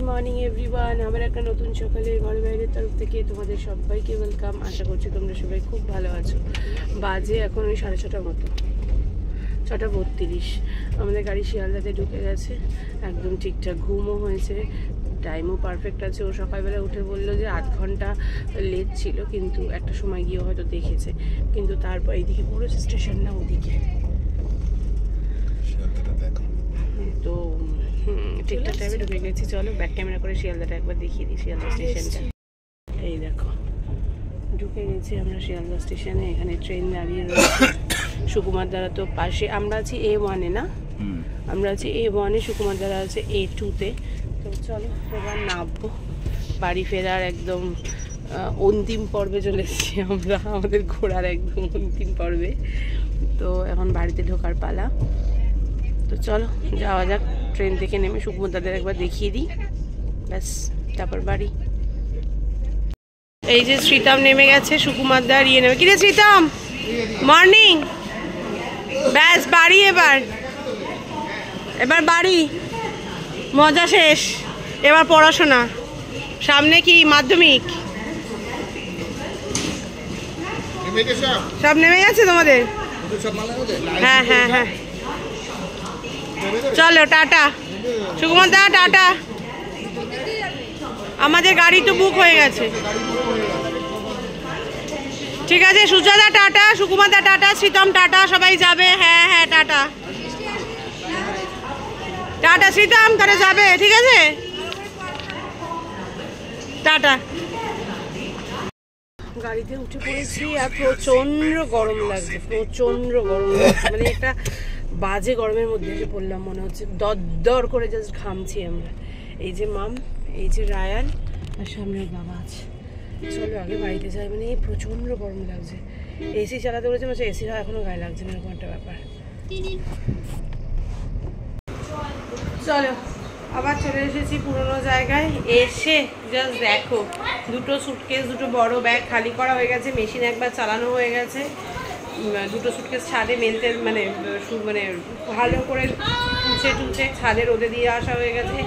Morning everyone, আমার একটা নতুন সকালে ঘরে বাইরের তরফ থেকে তোমাদের সবাইকে ওয়েলকাম। আশা করছি তোমরা সবাই খুব ভালো আছো। বাজে এখন ওই 6:30 মতো, 6:32। আমাদের গাড়ি শিয়ালদাতে ঢুকে গেছে, একদম ঠিকঠাক ঘুমও হয়েছে, টাইমও পারফেক্ট আছে। ও সকালবেলা উঠে বললো যে 8 ঘন্টা লেট ছিল, কিন্তু একটা সময় গিয়ে হয়তো দেখেছে। কিন্তু তারপর এইদিকে পুরো স্টেশন না, ওদিকে তো ঠিকঠাক টাইমে ঢুকে গেছি। চলো ব্যাক ক্যামেরা করে শিয়ালদাটা একবার দেখিয়ে দিই, শিয়ালদা স্টেশনটা। এই দেখো, ঢুকে গেছি আমরা শিয়ালদা স্টেশনে। এখানে ট্রেন দাঁড়িয়ে রয়েছে। সুকুমার দ্বারা তো পাশে, আমরা আছি A1-এ না, আমরা আছি A1-এ, সুকুমার দ্বারা আছে A2-তে। তো চলো এবার নামবো। বাড়ি ফেরার একদম অন্তিম পর্বে চলে এসেছি আমরা, আমাদের ঘোরার একদম অন্তিম পর্বে। তো এখন বাড়িতে ঢোকার পালা। তো চলো যাওয়া যাক। ট্রেন থেকে নেমে সুকুমার দাদের একবার দেখিয়ে দিই, ব্যাস তারপর বাড়ি। এই যে শ্রীতাম নেমে গেছে, সুকুমার দার ইয়ে নেমে। কিরে শ্রীতাম, মর্নিং। ব্যাস বাড়ি, এবার বাড়ি, মজা শেষ, এবার পড়াশোনা। সামনে কি মাধ্যমিক, সব নেমে গেছে তোমাদের? হ্যাঁ হ্যাঁ হ্যাঁ, চলো টাটা সুকুমার দা, টাটা। আমাদের গাড়ি তো বুক হয়ে গেছে। ঠিক আছে সুজাদা টাটা, সুকুমার দা টাটা, শ্রীতম টাটা, সবাই যাবে। হ্যাঁ হ্যাঁ টাটা টাটা, শ্রীতম তারা যাবে, ঠিক আছে টাটা। গাড়িতে উঠে পড়েছি আর প্রচণ্ড গরম লাগছে, প্রচণ্ড গরম লাগছে, মানে একটা বাজে গরমের মধ্যে এসে পড়লাম মনে হচ্ছে। দরদর করে জাস্ট ঘামছি আমরা। এই যে মাম, এই যে রায়ান, আর সামনে বাবা আছে। চলো আগে বাড়িতে যাই, মানে এই প্রচণ্ড গরম লাগছে। এসি চালাতে বলেছে, বলছে এসিটা এখনো গায়ে লাগছে না, এরকম একটা ব্যাপার। চলো আবার চলে এসেছি পুরোনো জায়গায়। এসে জাস্ট দেখো, দুটো সুটকেস, দুটো বড় ব্যাগ খালি করা হয়ে গেছে, মেশিন একবার চালানো হয়ে গেছে। দুটো সুটকেস ছাদে মেলতে মানে ভালো করে টুচে ছাদে রোদে দিয়ে আসা হয়ে গেছে,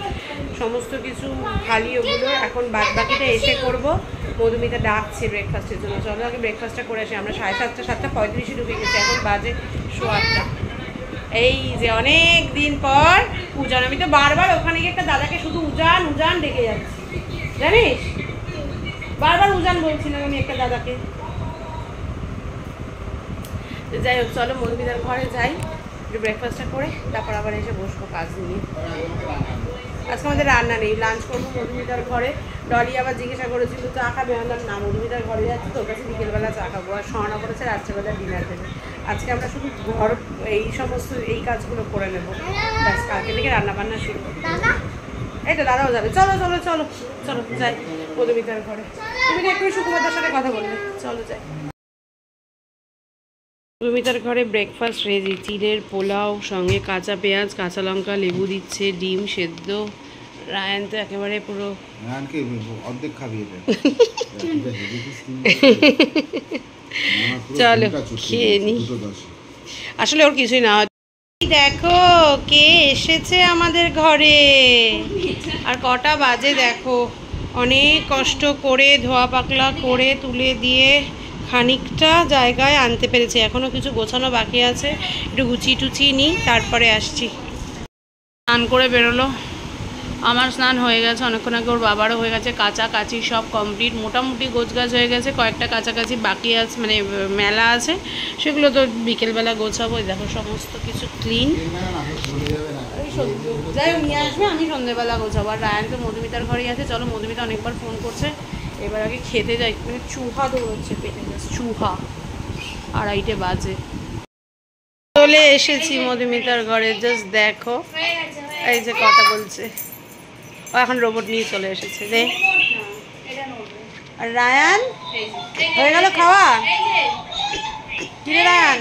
সমস্ত কিছু খালি। ওগুলো এখন বাকিটা এসে করব। মধুমিতা ডাকছে ব্রেকফাস্টের জন্য, চলো আগে ব্রেকফাস্টটা করে আসি। আমরা 7:30, 7:35 ঢুকে গেছি, এখন বাজে 8:15। এই যে অনেক দিন পর উজান, আমি তো বারবার ওখানে গিয়ে একটা দাদাকে শুধু উজান উজান ডেকে যাচ্ছি, জানিস, বারবার উজান বলছিলাম আমি একটা দাদাকে। যাই হোক চলো মধুমিতার ঘরে যাই, একটু ব্রেকফাস্টটা করে তারপর আবার এসে বসবো কাজ নিয়ে। আজকে আমাদের রান্না নেই, লাঞ্চ করবো মধুমিতার ঘরে। ডলি আবার জিজ্ঞাসা করেছিল চা খাবে, আনলাম না, মধুমিতার ঘরে যাচ্ছি তো, ওর কাছে বিকেলবেলা চা খাবো। আর স্বর্ণা করেছে রাত্রেবেলা ডিনার দেবে। আজকে আমরা শুধু ঘর এই সমস্ত এই কাজগুলো করে নেবো, ব্যাস কালকে থেকে রান্না বান্না শুরু। এই তো দাদাও যাবে, চলো চলো চলো চলো যাই মধুমিতার ঘরে। তুমি একটু সুকুমারদার সাথে কথা বলবে, চলো যাই। মধুমিতার ঘরে ব্রেকফাস্ট রেডি, চিড়ের পোলাও, সঙ্গে কাঁচা পেঁয়াজ, কাঁচা লঙ্কা, লেবু দিচ্ছে, ডিম সেদ্ধ। রায়ান তো একেবারে পুরো অর্ধেক খাবিয়ে দেয়। চলো খেয়ে নি, আসলে ওর কিছুই না। দেখো কে এসেছে আমাদের ঘরে, আর কটা বাজে দেখো। অনেক কষ্ট করে ধোয়া পাকলা করে তুলে দিয়ে খানিকটা জায়গায় আনতে পেরেছি, এখনো কিছু গোছানো বাকি আছে, একটু গুছিয়ে টুচিয়ে নিই তারপরে আসছি। স্নান করে বেরোলো, আমার স্নান হয়ে গেছে অনেকক্ষণ আগে, ওর বাবারও হয়ে গেছে, কাচাকাচি সব কমপ্লিট, মোটামুটি গোছগাছ হয়ে গেছে। কয়েকটা কাছাকাছি বাকি আছে, মানে মেলা আছে, সেগুলো তো বিকেলবেলা গোছাবো। দেখো সমস্ত কিছু ক্লিন, যাই হোক নিয়ে আসবে, আমি সন্ধ্যেবেলা গোছাবো। আর রায়ান তো মধুমিতার ঘরেই আছে। চলো মধুমিতা অনেকবার ফোন করছে, এবার আগে খেতে যাই, মানে চুহা দৌড়চ্ছে পেটে, চুহা। 2:30 বাজে চলে এসেছি মধুমিতার ঘরে, জাস্ট দেখো এই যে কথা বলছে, ও এখন রোবট নিয়ে চলে এসেছে রে। আর রায়ান হয়ে গেল খাওয়া, কিরে রায়ান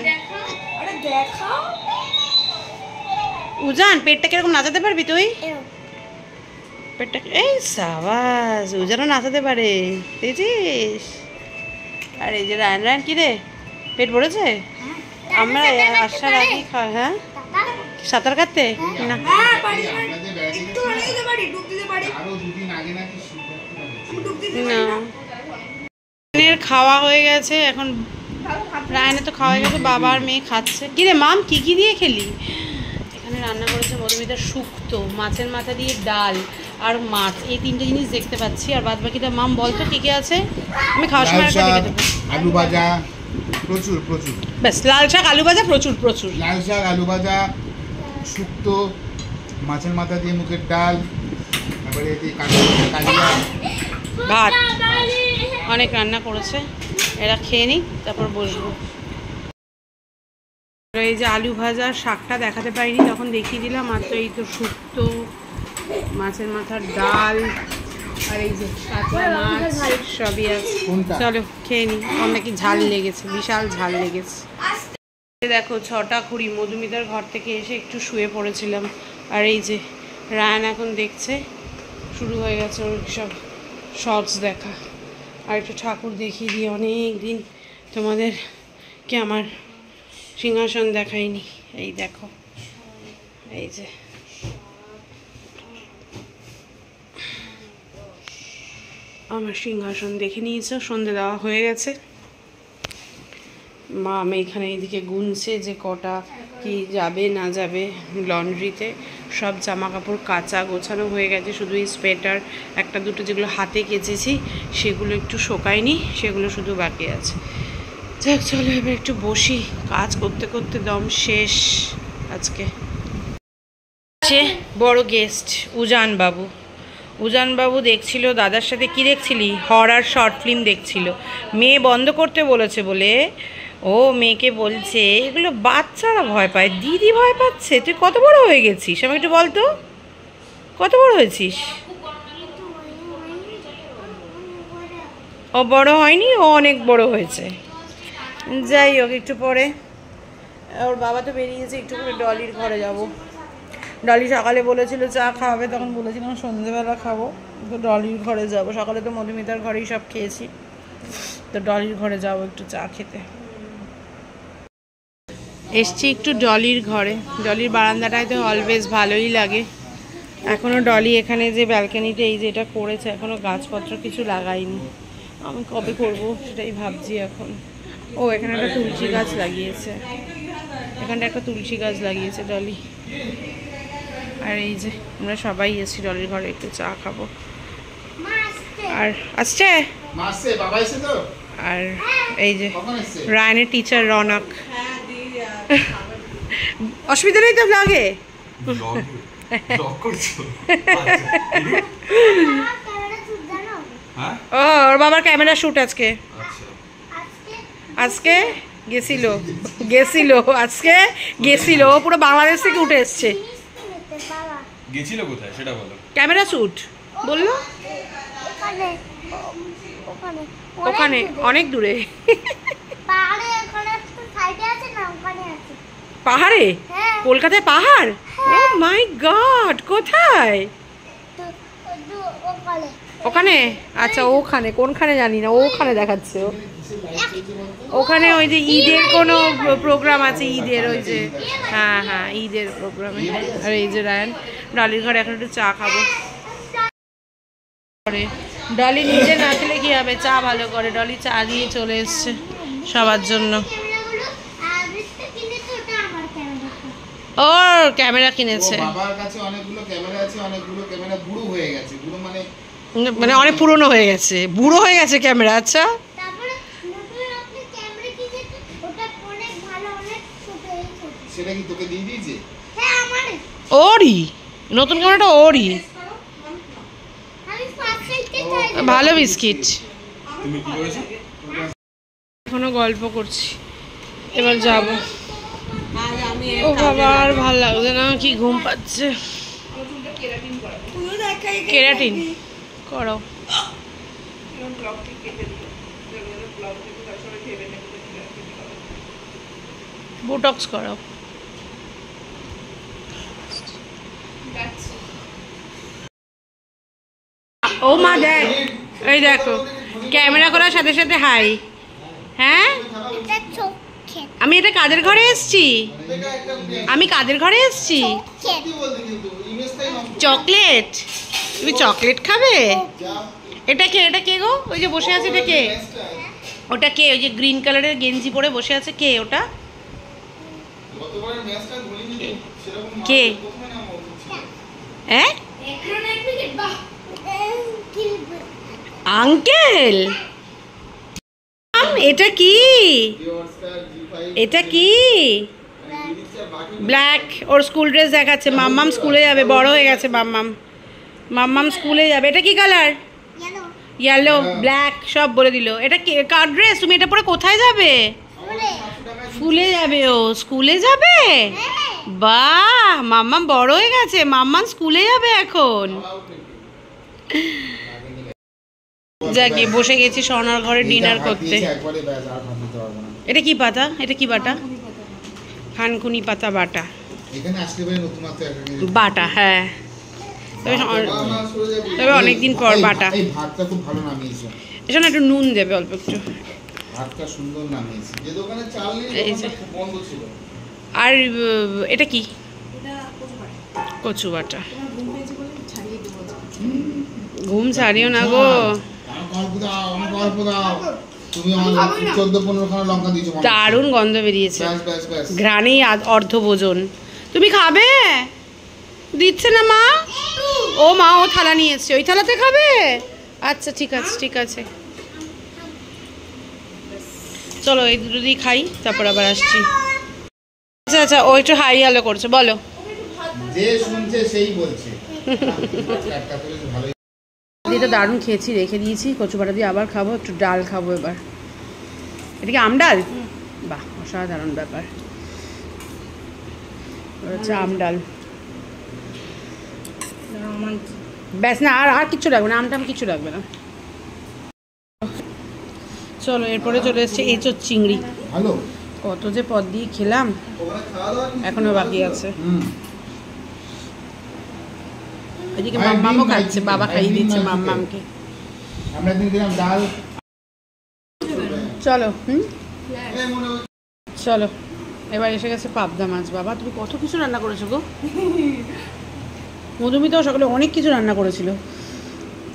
উজান পেটটা কিরকম নাচাতে পারবি তুই? পেটটা এই সাবাস, উজানও নাচাতে পারে, দেখছিস? আর এই যে রায়ান, রায়ান কিরে পেট ভরেছে? আমরা আসার আগে খাওয়া, হ্যাঁ সাঁতার কাটতে না খাওয়া হয়ে গেছে এখন, রায়নের তো খাওয়া হয়ে গেছে, বাবা আর মেয়ে খাচ্ছে। কি রে মাম, কি কি দিয়ে খেলি? এখানে রান্না করেছে মধুমিতার শুক্তো, মাছের মাথা দিয়ে ডাল আর মাছ, এই তিনটে জিনিস দেখতে পাচ্ছি। আর বাদ বাকিটা মাম বলতো কি কি আছে, আমি খাওয়ার সময় একটা দেখে দেবো। আলু ভাজা প্রচুর প্রচুর, ব্যাস লাল শাক আলু ভাজা প্রচুর প্রচুর, লাল শাক আলু ভাজা, শুক্তো, মাছের মাথা দিয়ে মুগের ডাল, তারপরে কালিয়া ভাত, অনেক রান্না করেছে। এরা খেয়ে নিই তারপর বসবো। এই যে আলু ভাজা শাকটা দেখাতে পারিনি, তখন দেখিয়ে দিলাম। আর তো এই তো শুক্তো, মাছের মাথার ডাল, আর এই যে কাতলা মাছ সবই আছে। চলো খেয়ে নিই। আমার নাকি ঝাল লেগেছে, বিশাল ঝাল লেগেছে। দেখো 6:20 মধুমিতার ঘর থেকে এসে একটু শুয়ে পড়েছিলাম। আর এই যে রায়ান এখন দেখছে, শুরু হয়ে গেছে ওর সব শর্টস দেখা। আর একটু ঠাকুর দেখিয়ে দিয়ে, অনেক দিন তোমাদেরকে আমার সিংহাসন দেখাইনি। এই দেখো, এই যে আমার সিংহাসন দেখে নিয়েছ। সন্ধে দেওয়া হয়ে গেছে। মা আমি এখানে এইদিকে গুনছে যে কটা কি যাবে না যাবে লন্ড্রিতে। সব জামা কাপড় কাচা গোছানো হয়ে গেছে, শুধু এই সোয়েটার একটা দুটো যেগুলো হাতে কেচেছি সেগুলো একটু শোকায়নি, সেগুলো শুধু বাকি আছে। যাক চলো এবার একটু বসি, কাজ করতে করতে দম শেষ আজকে। বড় গেস্ট উজানবাবু। উজানবাবু দেখছিল দাদার সাথে, কি দেখছিলি? হরর শর্ট ফিল্ম দেখছিল। মেয়ে বন্ধ করতে বলেছে বলে ও মেয়েকে বলছে এগুলো বাচ্চারা ভয় পায়, দিদি ভয় পাচ্ছে। তুই কত বড় হয়ে গেছিস আমাকে একটু বলতো, কত বড় হয়েছিস? ও বড় হয়নি, ও অনেক বড় হয়েছে। যাই হোক, একটু পরে ওর বাবা তো বেরিয়েছে, একটু করে ডলির ঘরে যাব। ডলি সকালে বলেছিল চা খাওয়াবে, তখন বলেছিলাম সন্ধ্যেবেলা খাবো, তো ডলির ঘরে যাব। সকালে তো মধুমিতার ঘরেই সব খেয়েছি, তো ডলির ঘরে যাবো একটু চা খেতে। এসছি একটু ডলির ঘরে। ডলির বারান্দাটায় তো অলওয়েজ ভালোই লাগে। এখনও ডলি এখানে যে ব্যালকানিতে এই যে এটা করেছে, এখনও গাছপত্র কিছু লাগাইনি। আমি কবে করব সেটাই ভাবছি এখন। ও এখানে একটা তুলসী গাছ লাগিয়েছে, এখানটা একটা তুলসী গাছ লাগিয়েছে ডলি। আর এই যে আমরা সবাই এসেছি ডলির ঘরে একটু চা খাবো। আর আসছে আর এই যে রায়নের টিচার রনক। অসুবিধা নেই তো ব্লগে? ও ওর বাবার ক্যামেরা শুট আজকে, আজকে গেছিল আজকে গেছিল। ও পুরো বাংলাদেশ থেকে উঠে এসছে। গেছিল কোথায় সেটা বলো। ক্যামেরা শুট বললো, ওখানে অনেক দূরে। পাহাড়ে? কলকাতায় পাহাড়? ও মাই গড, কোথায়? ওখানে? আচ্ছা ওখানে, কোনখানে জানি না, ওখানে দেখাচ্ছে। ওখানে ওই যে ঈদের কোনো প্রোগ্রাম আছে, ঈদের ওই যে, হ্যাঁ হ্যাঁ ঈদের প্রোগ্রামে। আর এই যে রায়ান ডলির ঘরে এখন একটু চা খাবো। ডলি নিজে না খেলে কি হবে, চা ভালো করে। ডলি চা দিয়ে চলে এসছে সবার জন্য। ওর ক্যামেরা কিনেছে, বাবার কাছে অনেকগুলো ক্যামেরা আছে, অনেকগুলো ক্যামেরা বুড়ো হয়ে গেছে। বুড়ো মানে অনেক পুরনো হয়ে গেছে, বুড়ো হয়ে গেছে ক্যামেরা। আচ্ছা সেটা কি তোকে দিয়ে দিয়েছে? ওরই নতুন ক্যামেরাটা, ওরই ভালো বিস্কিট। এখনো গল্প করছি, এবার যাব। ও বাবা আর ভাল লাগছে না, কি ঘুম পাচ্ছে। কেরাটিন করো, বোটক্স করো। ও মা দেখ, এই দেখো ক্যামেরা করার সাথে সাথে হাই। হ্যাঁ আমি এটা কাদের ঘরে এসছি, আমি কাদের ঘরে এসছি? চকলেট, তুমি চকলেট খাবে? এটা কে গো? ওই যে বসে আছে এটা কে? ওটা কে? ওই যে গ্রিন কালারের গেঞ্জি পরে বসে আছে কে ওটা? কে? হ্যাঁ, আঙ্কেল। এটা কি? এটা কি? ব্ল্যাক। ওর স্কুল ড্রেস দেখাচ্ছে। মাম্মাম স্কুলে যাবে, বড় হয়ে গেছে মাম্মাম স্কুলে যাবে। এটা কি কালার? ইয়েলো, ব্ল্যাক সব বলে দিল। এটা কার ড্রেস? তুমি এটা পরে কোথায় যাবে? স্কুলে যাবে। ও স্কুলে যাবে? বাহ, মাম্মাম বড় হয়ে গেছে, মাম্মাম স্কুলে যাবে এখন। যাকে বসে গেছি সোনার ঘরে ডিনার করতে। এটা কি পাতা? এটা কি বাটা? খানকুনি পাতা বাটা। বাটা, হ্যাঁ। তবে অনেকদিন পর বাটা। এখানে একটু নুন দেবে, অল্প একটু। আর এটা কি? কচু বাটা। ঘুম ছাড়িও না গো। দারুণ গন্ধ বেরিয়েছে, ঘ্রাণেই অর্ধ ভোজন। তুমি খাবে? দিচ্ছে না মা। ও মা, ও থালা নিয়ে এসছে, ওই থালাতে খাবে? আচ্ছা ঠিক আছে, ঠিক আছে, চলো এই দুটো দিয়ে খাই, তারপর আবার আসছি। আচ্ছা আচ্ছা, ও একটু হাই হ্যালো করছে, বলো। যে শুনছে সেই বলছে। এটা দারুণ খেয়েছি, রেখে দিয়েছি। কচু বাটা দিয়ে আবার খাবো, একটু ডাল খাবো এবার। এটা কি আমডাল? বাহ, অসাধারণ ব্যাপার। হচ্ছে আমডাল, ব্যাস না, আর কিচ্ছু লাগবে না, আমটাম কিচ্ছু লাগবে না। চলো এরপরে চলে এসছে এঁচোর চিংড়ি। ভালো, কত যে পদ দিয়ে খেলাম, এখনো বাকি আছে। এদিকে মাম্মামও খাচ্ছে, বাবা খাইয়ে দিচ্ছে মাম্মামকে। আমরা দিন দিলাম ডাল। চলো চলো, এবার এসে গেছে পাবদা মাছ। বাবা তুমি কত কিছু রান্না করেছো গো। মধুমিতাও সকালে অনেক কিছু রান্না করেছিল,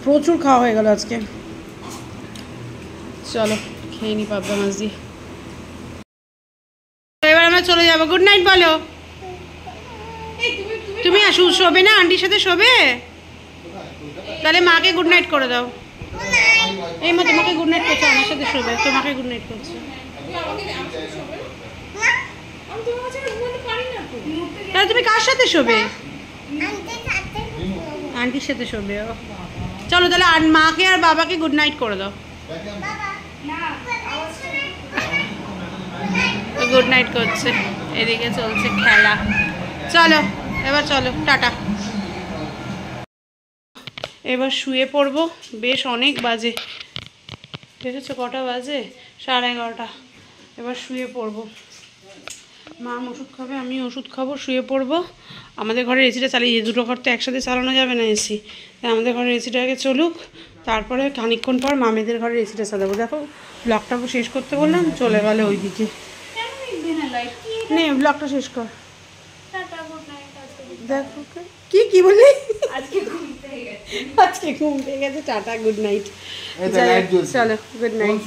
প্রচুর খাওয়া হয়ে গেল আজকে। চলো খেয়ে নি পাবদা মাছ দিয়ে। এবার আমরা চলে যাবো। গুড নাইট বলো। তুমি শোবে না? আন্টির সাথে শোবে? তাহলে মাকে গুড নাইট করে দাও। এই মা তোমাকে গুড নাইট করছে, আমার সাথে শোবে, তোমাকে গুড নাইট করছে। তাহলে তুমি কার সাথে শোবে? আন্টির সাথে শোবে। চলো তাহলে মাকে আর বাবাকে গুড নাইট করে দাও। গুড নাইট করছে, এদিকে চলছে খেলা। চলো এবার চলো, টাটা। এবার শুয়ে পড়বো, বেশ অনেক বাজে, দেখেছো কটা বাজে? 11:30। এবার শুয়ে পড়বো। মা ওষুধ খাবে, আমি ওষুধ খাবো, শুয়ে পড়বো। আমাদের ঘরের এসিটা চালিয়ে, দুটো ঘর তো একসাথে চালানো যাবে না এসি, তাই আমাদের ঘরের এসিটা আগে চলুক, তারপরে খানিকক্ষণ পর মামেদের ঘরের এসিটা চালাবো। দেখো ব্লগটা শেষ করতে বললাম, চলে গেলে ওই দিকে। নে ব্লগটা শেষ কর। দেখো কি বললি? আজকে ঘুম পেয়ে গেছে। Tata, good night. চলো গুড নাইট।